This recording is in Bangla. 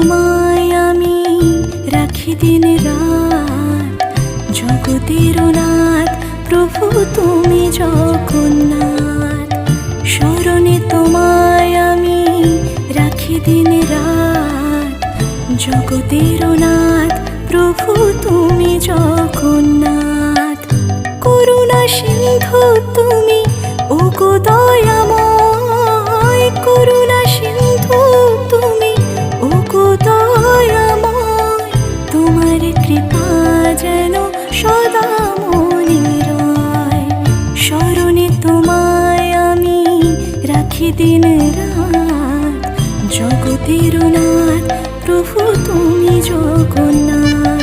তোমায় আমি রাখি দিন রাত, জগতের নাথ প্রভু তুমি জগন্নাথ। স্মরণে তোমায় আমি রাখি দিন রাত, জগতের নাথ প্রভু তুমি জগন্নাথ। করুণা সিন্ধু তুমি ওগো দয়াময়, করুণা সিন্ধু তুমি ওগো দয়াময়। তোমার কৃপা যেন সদা মনে রয়, স্মরণে তোমায় আমি রাখি দিন রাত, জগতের নাথ প্রভু তুমি জগন্নাথ।